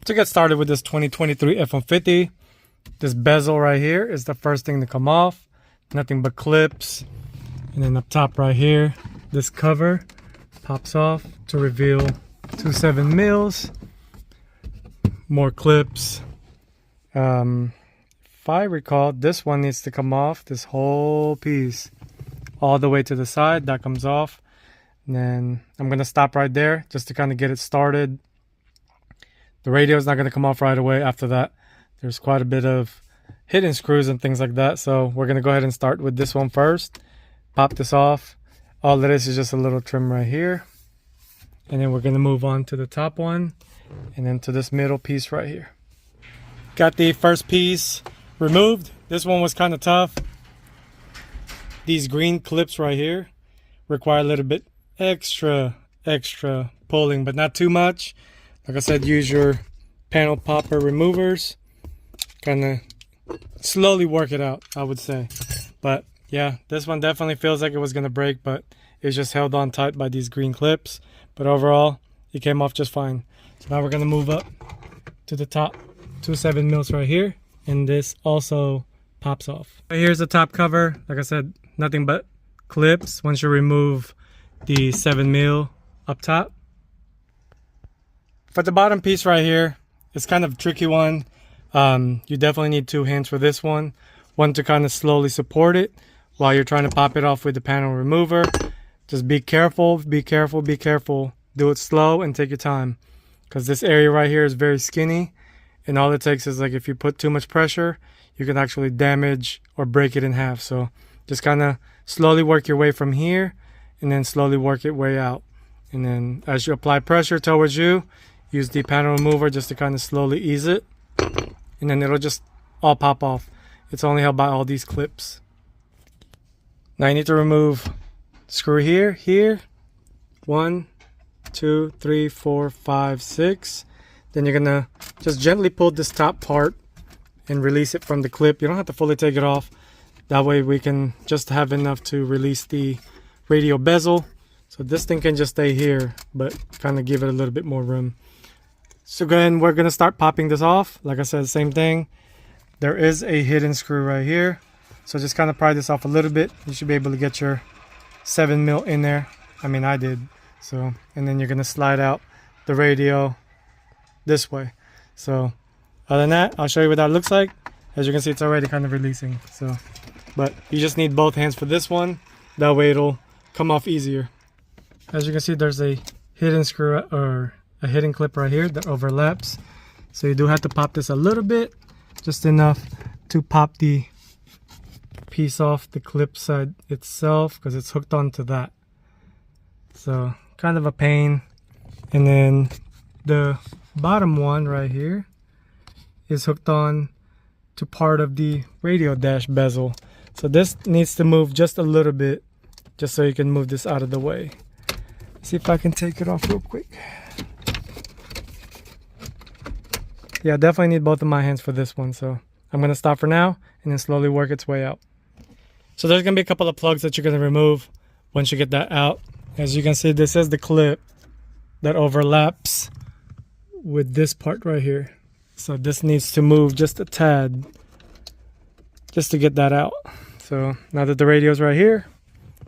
To get started with this 2023 F150, this bezel right here is the first thing to come off. Nothing but clips. And then up top right here, this cover pops off to reveal 2.7 mils. More clips. If I recall, this one needs to come off, this whole piece. All the way to the side, that comes off. And then I'm going to stop right there just to kind of get it started. The radio is not going to come off right away after that. There's quite a bit of hidden screws and things like that. So we're going to go ahead and start with this one first. Pop this off. All it is just a little trim right here. And then we're going to move on to the top one. And then to this middle piece right here. Got the first piece removed. This one was kind of tough. These green clips right here require a little bit extra pulling, but not too much. Like I said, use your panel popper removers. Kind of slowly work it out, I would say. But yeah, this one definitely feels like it was going to break, but it's just held on tight by these green clips. But overall, it came off just fine. So now we're going to move up to the top 2.7 mils right here. And this also pops off. Here's the top cover. Like I said, nothing but clips once you remove the 7 mil up top. For the bottom piece right here, it's kind of a tricky one. You definitely need two hands for this one. One to kind of slowly support it while you're trying to pop it off with the panel remover. Just be careful, be careful, be careful. Do it slow and take your time. Because this area right here is very skinny. And all it takes is, like, if you put too much pressure, you can actually damage or break it in half. So just kind of slowly work your way from here and then slowly work it way out. And then as you apply pressure towards you, use the panel remover just to kind of slowly ease it. And then it'll just all pop off. It's only held by all these clips. Now you need to remove screw here. 1, 2, 3, 4, 5, 6. Then you're gonna just gently pull this top part and release it from the clip. You don't have to fully take it off. That way we can just have enough to release the radio bezel. So this thing can just stay here, but kind of give it a little bit more room. So again, we're going to start popping this off. Like I said, same thing. There is a hidden screw right here. So just kind of pry this off a little bit. You should be able to get your 7 mil in there. I mean, I did. So, and then you're going to slide out the radio this way. So other than that, I'll show you what that looks like. As you can see, it's already kind of releasing. So, but you just need both hands for this one. That way it'll come off easier. As you can see, there's a hidden screw or a hidden clip right here that overlaps. So you do have to pop this a little bit, just enough to pop the piece off the clip side itself because it's hooked onto that. So kind of a pain. And then the bottom one right here is hooked on to part of the radio dash bezel. So this needs to move just a little bit, just so you can move this out of the way. See if I can take it off real quick. Yeah, definitely need both of my hands for this one. So I'm going to stop for now and then slowly work its way out. So there's going to be a couple of plugs that you're going to remove once you get that out. As you can see, this is the clip that overlaps with this part right here. So this needs to move just a tad just to get that out. So now that the radio's right here,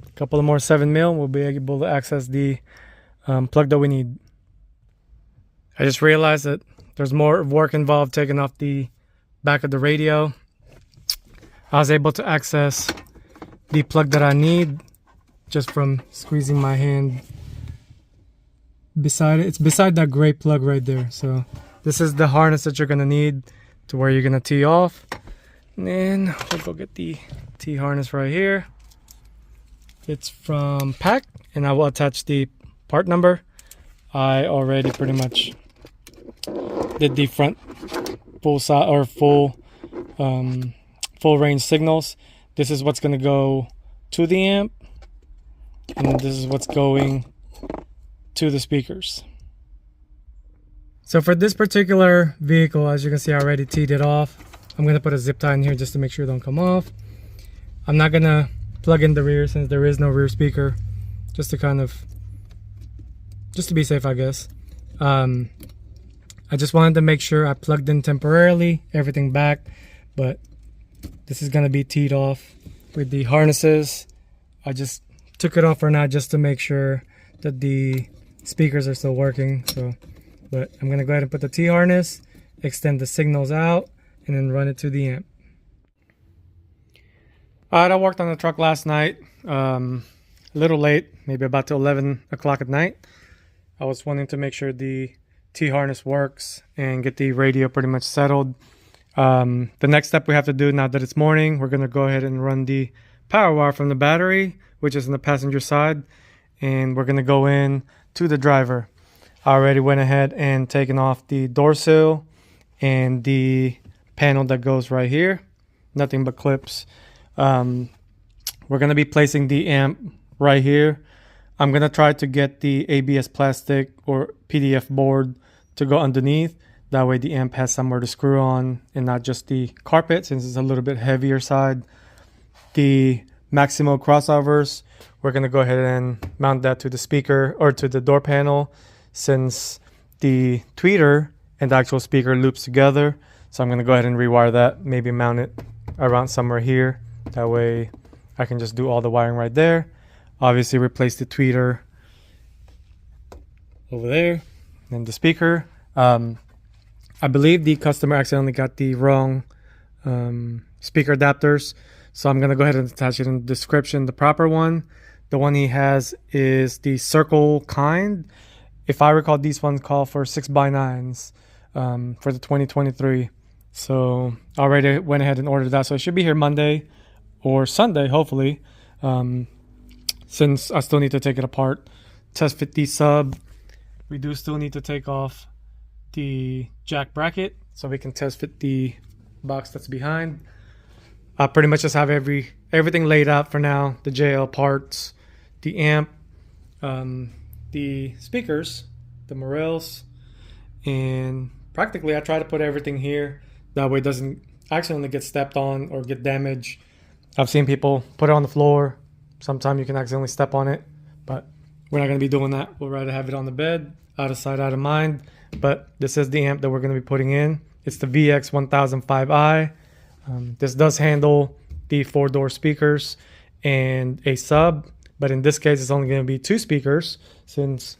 a couple of more 7 mil, we'll be able to access the plug that we need. I just realized that there's more work involved taking off the back of the radio. I was able to access the plug that I need just from squeezing my hand beside it. It's beside that gray plug right there. So this is the harness that you're gonna need to where you're gonna tee off. And then we'll go get the T harness right here. It's from Pack, and I will attach the part number. I already pretty much did the front full side or full range signals. This is what's going to go to the amp, and this is what's going to the speakers. So for this particular vehicle, as you can see, I already teed it off. I'm going to put a zip tie in here just to make sure it don't come off. I'm not going to plug in the rear since there is no rear speaker, just to be safe, I guess. I just wanted to make sure I plugged in temporarily, everything back, but this is going to be teed off with the harnesses. I just took it off for now just to make sure that the speakers are still working. But I'm going to go ahead and put the T-harness, extend the signals out, and then run it to the amp. Alright, I worked on the truck last night, a little late, maybe about to 11 o'clock at night. I was wanting to make sure the T-harness works and get the radio pretty much settled. The next step we have to do now that it's morning, we're going to go ahead and run the power wire from the battery, which is on the passenger side, and we're going to go in to the driver. I already went ahead and taken off the door sill and the panel that goes right here. Nothing but clips. We're going to be placing the amp right here. I'm going to try to get the ABS plastic or PDF board to go underneath. That way the amp has somewhere to screw on and not just the carpet, since it's a little bit heavier side. The Maximo crossovers, we're going to go ahead and mount that to the speaker or to the door panel, since the tweeter and the actual speaker loops together. So I'm going to go ahead and rewire that, maybe mount it around somewhere here. That way I can just do all the wiring right there. Obviously replace the tweeter over there and the speaker. I believe the customer accidentally got the wrong speaker adapters, so I'm going to go ahead and attach it in the description. The proper one, the one he has, is the circle kind. If I recall, these ones call for 6x9s for the 2023. So I already went ahead and ordered that, so it should be here Monday or Sunday, hopefully, since I still need to take it apart, test fit the sub. We do still need to take off the jack bracket so we can test fit the box that's behind. I pretty much just have everything laid out for now. The JL parts, the amp, the speakers, the Morels, and practically I try to put everything here. That way it doesn't accidentally get stepped on or get damaged. I've seen people put it on the floor. Sometimes you can accidentally step on it, but we're not going to be doing that. We'll rather have it on the bed, out of sight, out of mind. But this is the amp that we're going to be putting in. It's the VX1005i. This does handle the 4-door speakers and a sub, but in this case it's only going to be 2 speakers since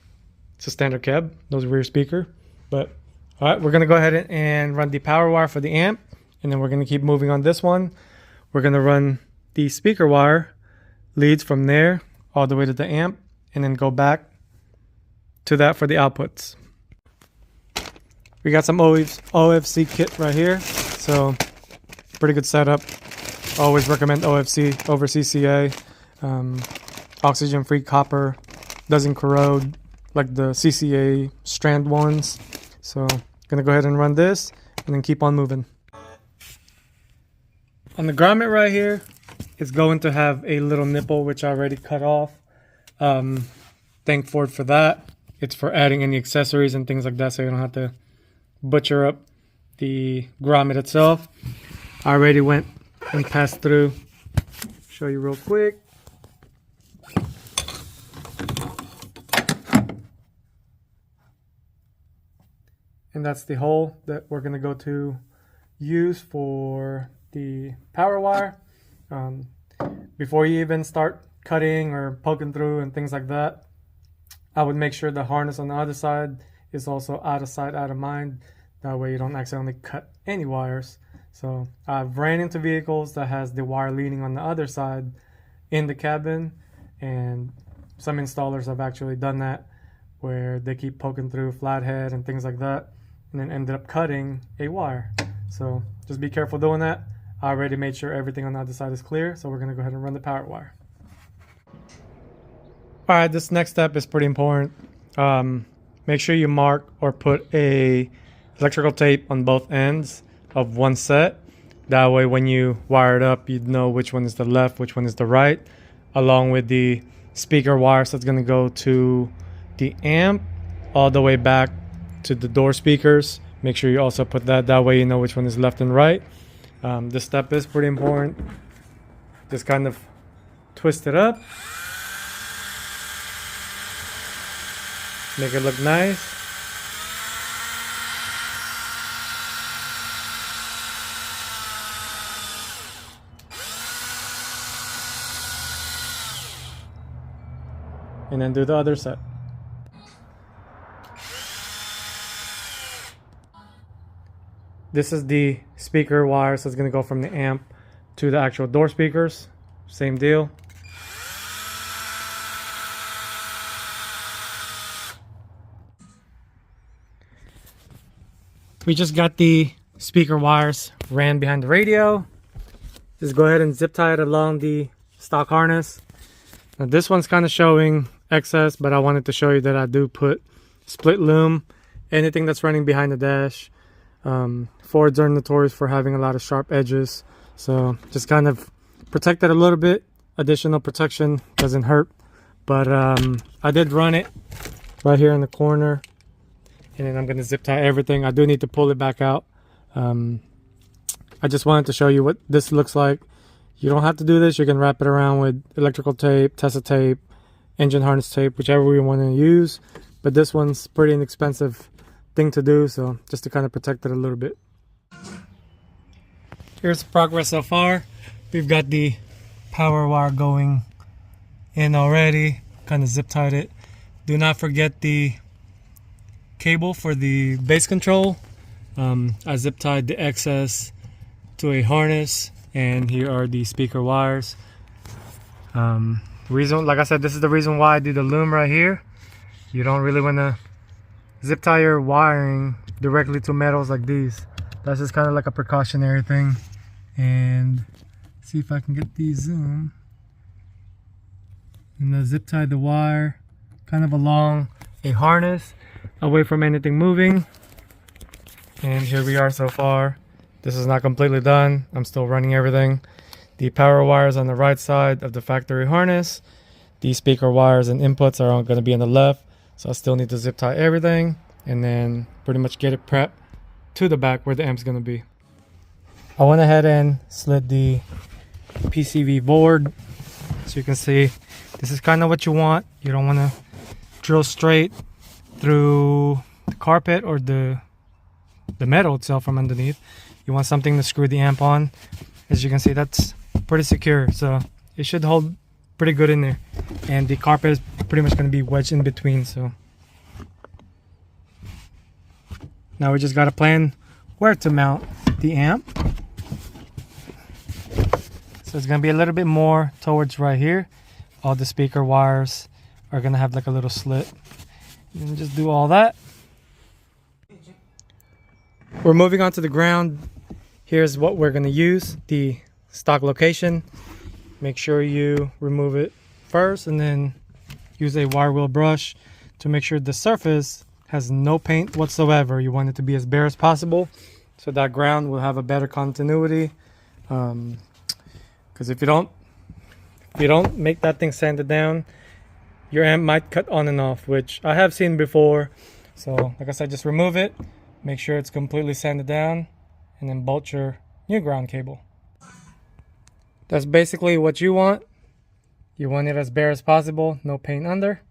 it's a standard cab, no rear speaker. But all right, we're going to go ahead and run the power wire for the amp, and then we're going to keep moving on this one. We're going to run the speaker wire leads from there all the way to the amp, and then go back to that for the outputs. We got some OFC kit right here, so pretty good setup. Always recommend OFC over CCA. Oxygen-free copper, doesn't corrode like the CCA strand ones. So gonna go ahead and run this and then keep on moving. On the grommet right here, it's going to have a little nipple which I already cut off. Thank Ford for that. It's for adding any accessories and things like that, so you don't have to butcher up the grommet itself. I already went and passed through. Show you real quick. And that's the hole that we're going to go to use for the power wire. Before you even start cutting or poking through and things like that, I would make sure the harness on the other side is also out of sight, out of mind. That way you don't accidentally cut any wires. So I've ran into vehicles that has the wire leaning on the other side in the cabin, and some installers have actually done that, where they keep poking through flathead and things like that, and then ended up cutting a wire. So just be careful doing that. I already made sure everything on the other side is clear, so we're going to go ahead and run the power wire. Alright, this next step is pretty important. Make sure you mark or put a electrical tape on both ends of one set. That way when you wire it up, you'd know which one is the left, which one is the right, along with the speaker wires that's going to go to the amp all the way back to the door speakers. Make sure you also put that way you know which one is left and right. This step is pretty important. Just kind of twist it up, make it look nice. and then do the other set. This is the speaker wire, so it's going to go from the amp to the actual door speakers. Same deal. We just got the speaker wires ran behind the radio. Just go ahead and zip tie it along the stock harness. Now this one's kind of showing excess, but I wanted to show you that I do put split loom, anything that's running behind the dash. Fords are notorious for having a lot of sharp edges, so just kind of protect it a little bit. Additional protection doesn't hurt, but I did run it right here in the corner, and then I'm going to zip tie everything. I do need to pull it back out. I just wanted to show you what this looks like. You don't have to do this. You can wrap it around with electrical tape, Tessa tape, engine harness tape, whichever you want to use, but this one's pretty inexpensive thing to do, so just to kind of protect it a little bit. Here's the progress so far. We've got the power wire going in already, kind of zip tied it. Do not forget the cable for the bass control. I zip tied the excess to a harness, and here are the speaker wires. Reason, like I said, this is the reason why I do the loom right here. You don't really want to zip tie your wiring directly to metals like these. That's just kind of like a precautionary thing. And see if I can get the zoom. And then zip tie the wire kind of along a harness, away from anything moving. And here we are so far. This is not completely done. I'm still running everything. The power wires on the right side of the factory harness. The speaker wires and inputs are going to be on the left. So I still need to zip tie everything and then pretty much get it prepped to the back where the amp's going to be. I went ahead and slid the PCV board. So you can see this is kind of what you want. You don't want to drill straight through the carpet or the metal itself from underneath. You want something to screw the amp on. As you can see, that's pretty secure, so it should hold pretty good in there. And the carpet is pretty much going to be wedged in between. So now we just got to plan where to mount the amp. So it's going to be a little bit more towards right here. All the speaker wires are going to have like a little slit. And just do all that. We're moving on to the ground. Here's what we're going to use, the stock location. Make sure you remove it first and then use a wire wheel brush to make sure the surface has no paint whatsoever. You want it to be as bare as possible so that ground will have a better continuity. Because if you don't make that thing sanded down, your amp might cut on and off, which I have seen before. So like I said, just remove it, make sure it's completely sanded down, and then bolt your new ground cable. That's basically what you want. You want it as bare as possible, no paint under.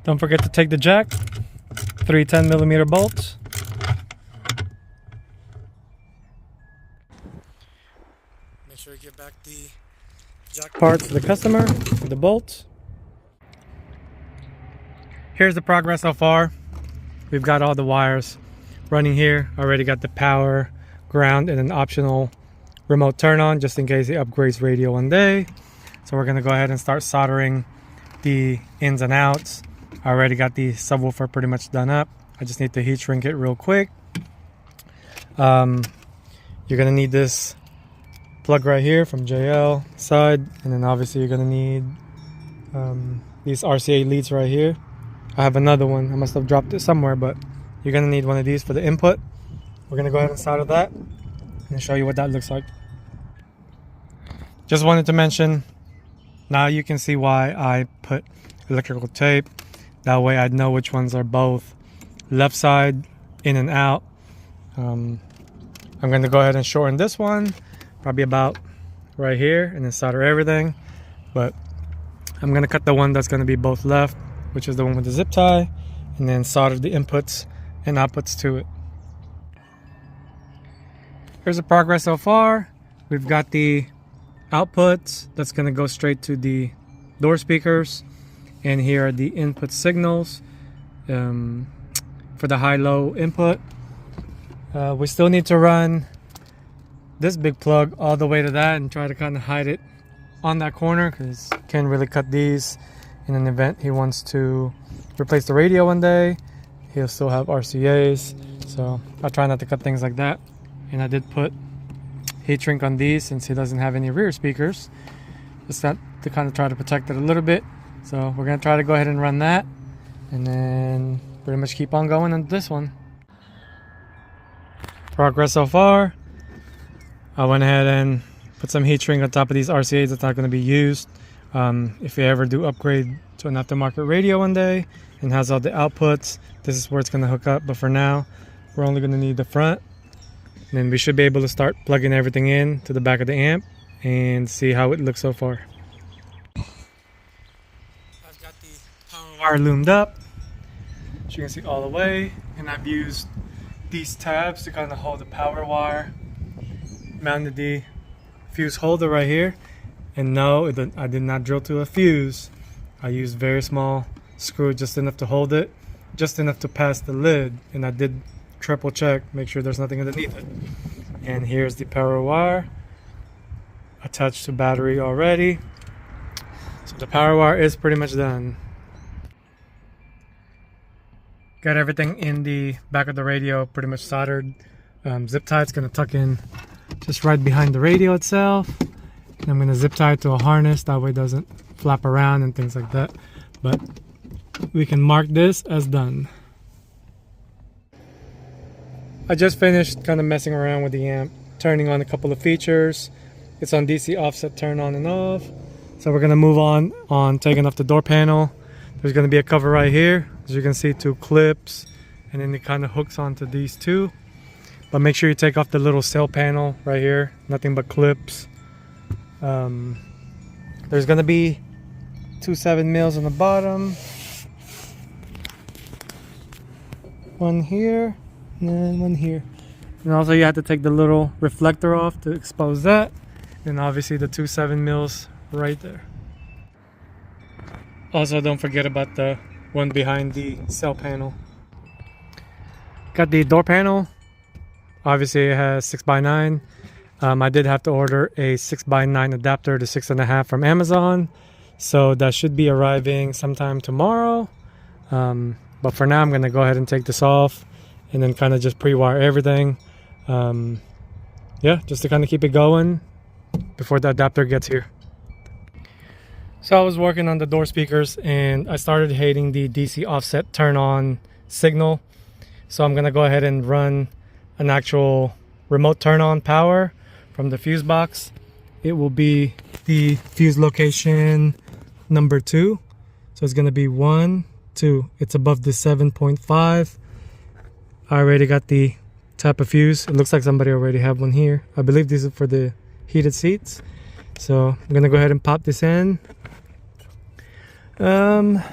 Don't forget to take the jack, 3 10mm bolts. Make sure you give back the jack parts to the customer with the bolts. Here's the progress so far. We've got all the wires running here. Already got the power, ground, and an optional remote turn on just in case it upgrades radio one day. So we're gonna go ahead and start soldering the ins and outs. I already got the subwoofer pretty much done up. I just need to heat shrink it real quick. You're gonna need this plug right here from JL side, and then obviously you're gonna need these RCA leads right here. I have another one. I must have dropped it somewhere, but you're gonna need one of these for the input. We're gonna go ahead and solder that and show you what that looks like. Just wanted to mention, now you can see why I put electrical tape. That way I'd know which ones are both left side in and out. I'm gonna go ahead and shorten this one, probably about right here, and then solder everything. But I'm gonna cut the one that's gonna be both left, which is the one with the zip tie, and then solder the inputs and outputs to it. Here's the progress so far. We've got the outputs that's gonna go straight to the door speakers, and here are the input signals for the high-low input. We still need to run this big plug all the way to that and try to kind of hide it on that corner, because can't really cut these in an event he wants to replace the radio one day. He'll still have RCAs, so I try not to cut things like that. And I did put heat shrink on these since he doesn't have any rear speakers, just that to kind of try to protect it a little bit. So we're gonna try to go ahead and run that, and then pretty much keep on going on this one. Progress so far. I went ahead and put some heat shrink on top of these RCAs that's not going to be used. If you ever do upgrade to an aftermarket radio one day and has all the outputs, this is where it's going to hook up. But for now, we're only going to need the front. And then we should be able to start plugging everything in to the back of the amp and see how it looks so far. I've got the power wire loomed up, as you can see all the way, and I've used these tabs to kind of hold the power wire. Mounted the fuse holder right here, and no, I did not drill to a fuse. I used very small screw, just enough to hold it, just enough to pass the lid, and I did triple check, make sure there's nothing underneath it. And here's the power wire attached to battery already, so the power wire is pretty much done. Got everything in the back of the radio pretty much soldered. Zip tie, it's going to tuck in just right behind the radio itself. And I'm going to zip tie it to a harness, that way it doesn't flap around and things like that. But we can mark this as done. I just finished kind of messing around with the amp, turning on a couple of features. It's on DC offset turn on and off. So we're going to move on taking off the door panel. There's going to be a cover right here. As you can see, 2 clips, and then it kind of hooks onto these 2. But make sure you take off the little cell panel right here. Nothing but clips. There's going to be 2 7mm on the bottom. One here, and then one here. And also you have to take the little reflector off to expose that. And obviously the 2 7mm right there. Also, don't forget about the one behind the cell panel. Got the door panel. Obviously it has 6x9. I did have to order a 6x9 adapter to 6.5 from Amazon, so that should be arriving sometime tomorrow. But for now I'm going to go ahead and take this off and then kind of just pre-wire everything. Yeah, just to kind of keep it going before the adapter gets here. So I was working on the door speakers and I started hating the DC offset turn on signal. So I'm gonna go ahead and run an actual remote turn on power from the fuse box. It will be the fuse location number 2. So it's gonna be 1, 2. It's above the 7.5. I already got the type of fuse. It looks like somebody already have one here. I believe this is for the heated seats. So I'm gonna go ahead and pop this in. Yeah,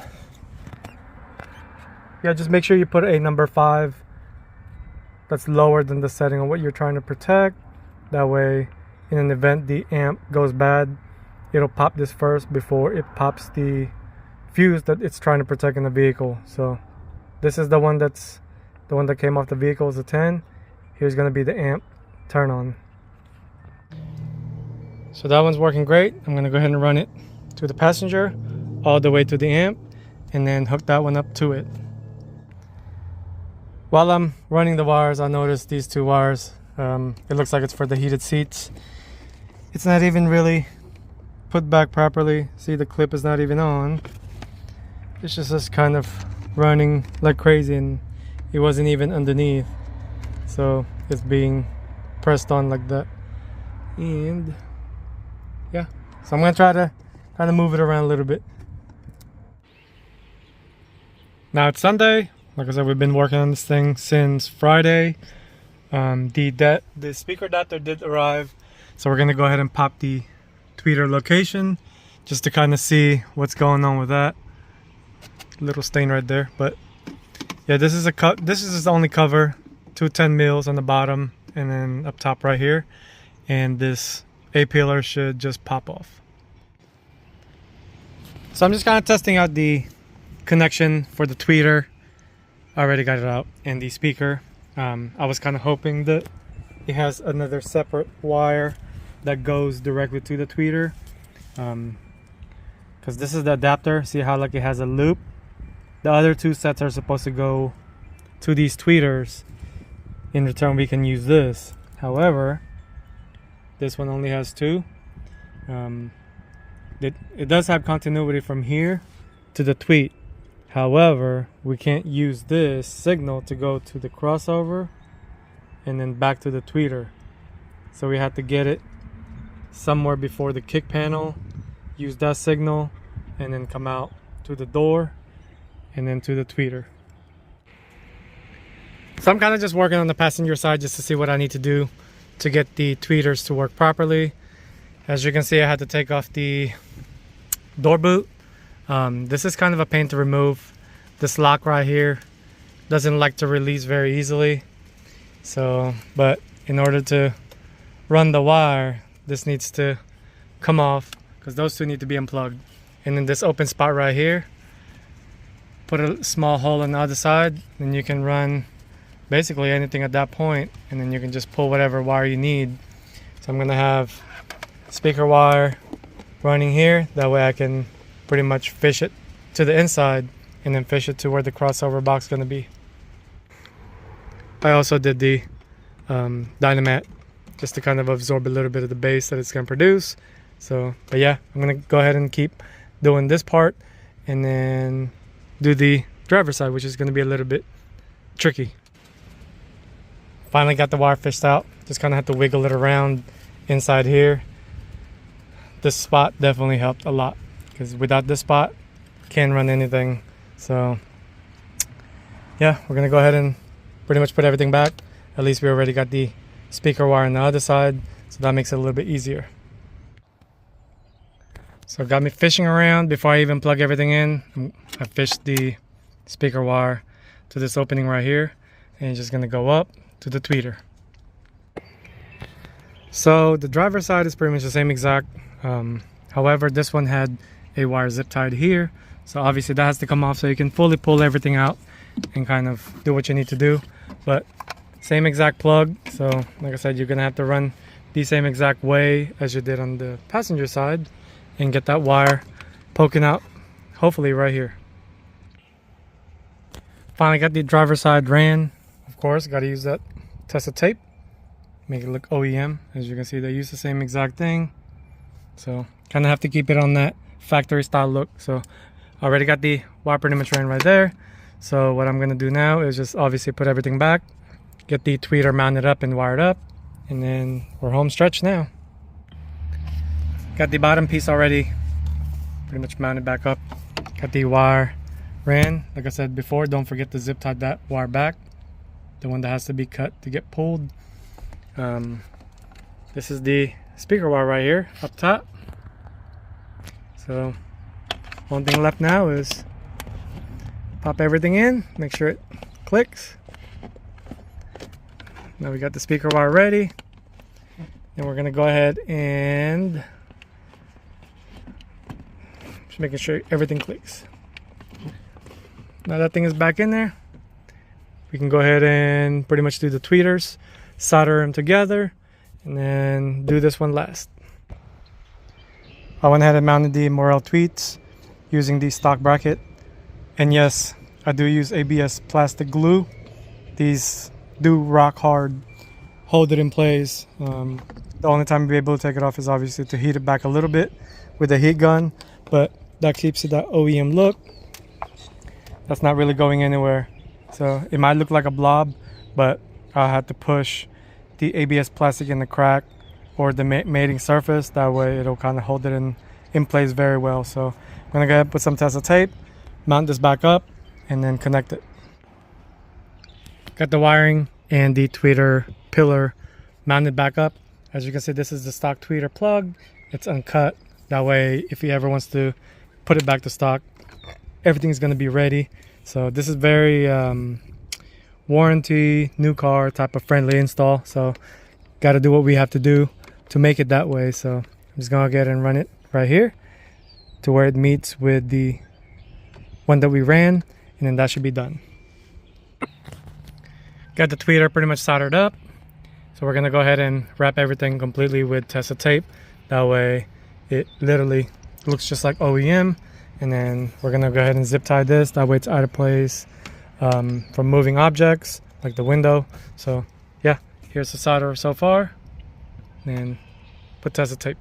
just make sure you put a number 5 that's lower than the setting on what you're trying to protect. That way, in an event the amp goes bad, it'll pop this first before it pops the fuse that it's trying to protect in the vehicle. So this is the one that came off the vehicle, is a 10. Here's going to be the amp turn on. So that one's working great. I'm going to go ahead and run it to the passenger, all the way to the amp, and then hook that one up to it. While I'm running the wires, I noticed these 2 wires. It looks like it's for the heated seats. It's not even really put back properly. See, the clip is not even on. It's just kind of running like crazy, and it wasn't even underneath. So it's being pressed on like that. And yeah, so I'm gonna try to kind of move it around a little bit. Now it's Sunday. Like I said, we've been working on this thing since Friday. The speaker adapter did arrive, so we're gonna go ahead and pop the tweeter location just to kind of see what's going on with that. Little stain right there, but yeah, this is the only cover. 2 10mm on the bottom, and then up top right here, and this A pillar should just pop off. So I'm just kind of testing out the connection for the tweeter. I already got it out, and the speaker. I was kind of hoping that it has another separate wire that goes directly to the tweeter, because this is the adapter. See how like it has a loop? The other two sets are supposed to go to these tweeters. In return, we can use this. However, this one only has two. It does have continuity from here to the tweet. However, we can't use this signal to go to the crossover and then back to the tweeter. So we have to get it somewhere before the kick panel, use that signal, and then come out to the door and then to the tweeter. So I'm kind of just working on the passenger side just to see what I need to do to get the tweeters to work properly. As you can see, I had to take off the door boot. This is kind of a pain to remove. This lock right here doesn't like to release very easily. So, but in order to run the wire, this needs to come off because those two need to be unplugged. And in this open spot right here, put a small hole on the other side, and you can run basically anything at that point, and then you can just pull whatever wire you need. So I'm gonna have speaker wire running here, that way I can pretty much fish it to the inside and then fish it to where the crossover box is gonna be. I also did the Dynamat just to kind of absorb a little bit of the bass that it's gonna produce. So, but yeah, I'm gonna go ahead and keep doing this part and then do the driver's side, which is gonna be a little bit tricky. Finally got the wire fished out. Just kind of have to wiggle it around inside here. This spot definitely helped a lot because without this spot, can't run anything. So yeah, we're gonna go ahead and pretty much put everything back. At least we already got the speaker wire on the other side, so that makes it a little bit easier. So got me fishing around before I even plug everything in. I fished the speaker wire to this opening right here, and it's just gonna go up to the tweeter. So the driver's side is pretty much the same exact. However, this one had a wire zip tied here, so obviously that has to come off so you can fully pull everything out and kind of do what you need to do. But same exact plug, so like I said, you're gonna have to run the same exact way as you did on the passenger side and get that wire poking out, hopefully right here. Finally got the driver's side ran. Of course, got to use that Tessa tape, make it look OEM. As you can see, they use the same exact thing, so kind of have to keep it on that factory style look. So already got the wire pretty much ran right there. So what I'm gonna do now is just obviously put everything back, get the tweeter mounted up and wired up, and then we're home stretch now. Got the bottom piece already pretty much mounted back up. Got the wire ran. Like I said before, don't forget to zip tie that wire back, the one that has to be cut to get pulled. This is the speaker wire right here up top. So one thing left now is pop everything in, make sure it clicks. Now we got the speaker wire ready, and we're gonna go ahead and just making sure everything clicks. Now that thing is back in there, we can go ahead and pretty much do the tweeters, solder them together, and then do this one last. I went ahead and mounted the Morel tweets using the stock bracket. And yes, I do use ABS plastic glue. These do rock hard, hold it in place. The only time you'll be able to take it off is obviously to heat it back a little bit with a heat gun, but that keeps it that OEM look. That's not really going anywhere. So it might look like a blob, but I'll have to push the ABS plastic in the crack or the mating surface. That way it'll kind of hold it in place very well. So I'm gonna go ahead and put some Tessa tape, mount this back up, and then connect it. Got the wiring and the tweeter pillar mounted back up. As you can see, this is the stock tweeter plug. It's uncut. That way, if he ever wants to put it back to stock, everything's gonna be ready. So this is very warranty, new car type of friendly install. So got to do what we have to do to make it that way. So I'm just gonna go ahead and run it right here. to where it meets with the one that we ran, and then that should be done. Got the tweeter pretty much soldered up, so we're gonna go ahead and wrap everything completely with Tesa tape. That way it literally looks just like OEM. And then we're gonna go ahead and zip tie this, that way it's out of place from moving objects like the window. So yeah, here's the solder so far, and put Tesa tape.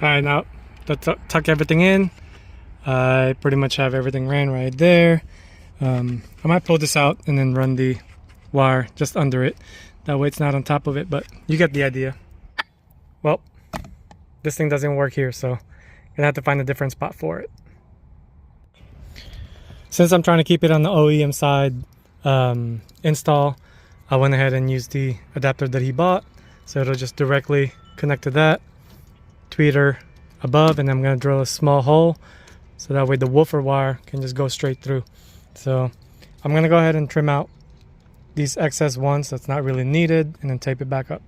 All right, now let's tuck everything in. I pretty much have everything ran right there. I might pull this out and then run the wire just under it, that way it's not on top of it, but you get the idea. Well, this thing doesn't work here, so gonna have to find a different spot for it. Since I'm trying to keep it on the OEM side install, I went ahead and used the adapter that he bought, so it'll just directly connect to that tweeter above, and I'm gonna drill a small hole so that way the woofer wire can just go straight through. So I'm gonna go ahead and trim out these excess ones that's not really needed, and then tape it back up.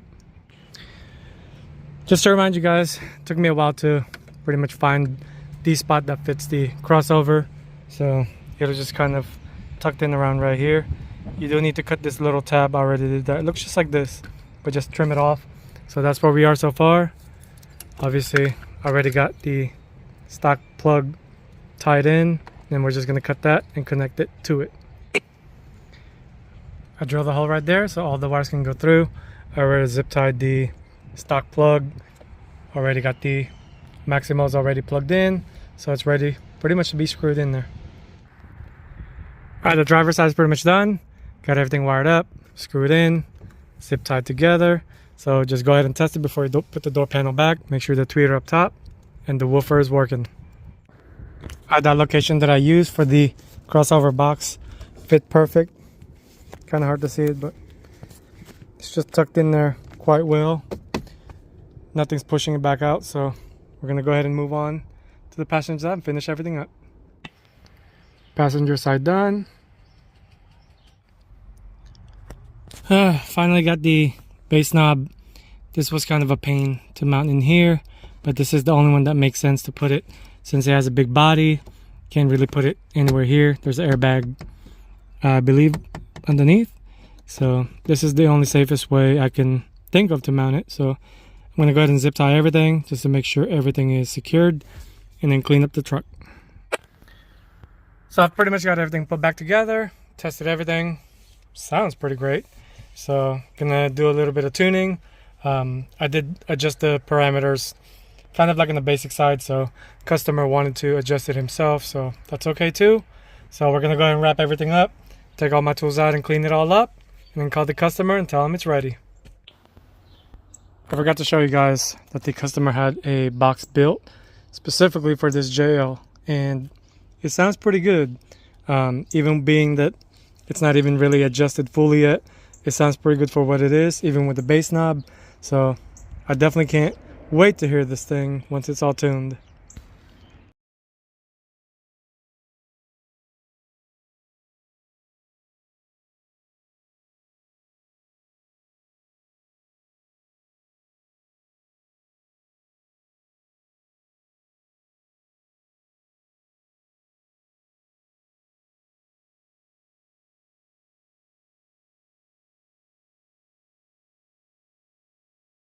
Just to remind you guys, it took me a while to pretty much find the spot that fits the crossover, so it'll just kind of tucked in around right here. You do need to cut this little tab. I already did that. It looks just like this, but just trim it off. So that's where we are so far. Obviously I already got the stock plug tied in, and we're just going to cut that and connect it to it. I drilled the hole right there so all the wires can go through. I already zip tied the stock plug, already got the Maximals already plugged in, so it's ready pretty much to be screwed in there. Alright, the driver's side is pretty much done. Got everything wired up, screwed in, zip tied together. So just go ahead and test it before you put the door panel back. Make sure the tweeter up top and the woofer is working. Alright, that location that I used for the crossover box fit perfect. Kind of hard to see it, but it's just tucked in there quite well. Nothing's pushing it back out, so we're gonna go ahead and move on to the passenger side and finish everything up. Passenger side done. Finally got the base knob. This was kind of a pain to mount in here, but this is the only one that makes sense to put it, since it has a big body. Can't really put it anywhere here. There's an airbag, I believe, underneath. So this is the only safest way I can think of to mount it. So I'm gonna go ahead and zip tie everything just to make sure everything is secured, and then clean up the truck. So I've pretty much got everything put back together, tested everything. Sounds pretty great. So gonna do a little bit of tuning. I did adjust the parameters kind of like on the basic side, so customer wanted to adjust it himself, so that's okay too. So we're gonna go ahead and wrap everything up, take all my tools out and clean it all up, and then call the customer and tell him it's ready. I forgot to show you guys that the customer had a box built specifically for this JL, and it sounds pretty good. Even being that it's not even really adjusted fully yet, it sounds pretty good for what it is, even with the bass knob. So I definitely can't wait to hear this thing once it's all tuned.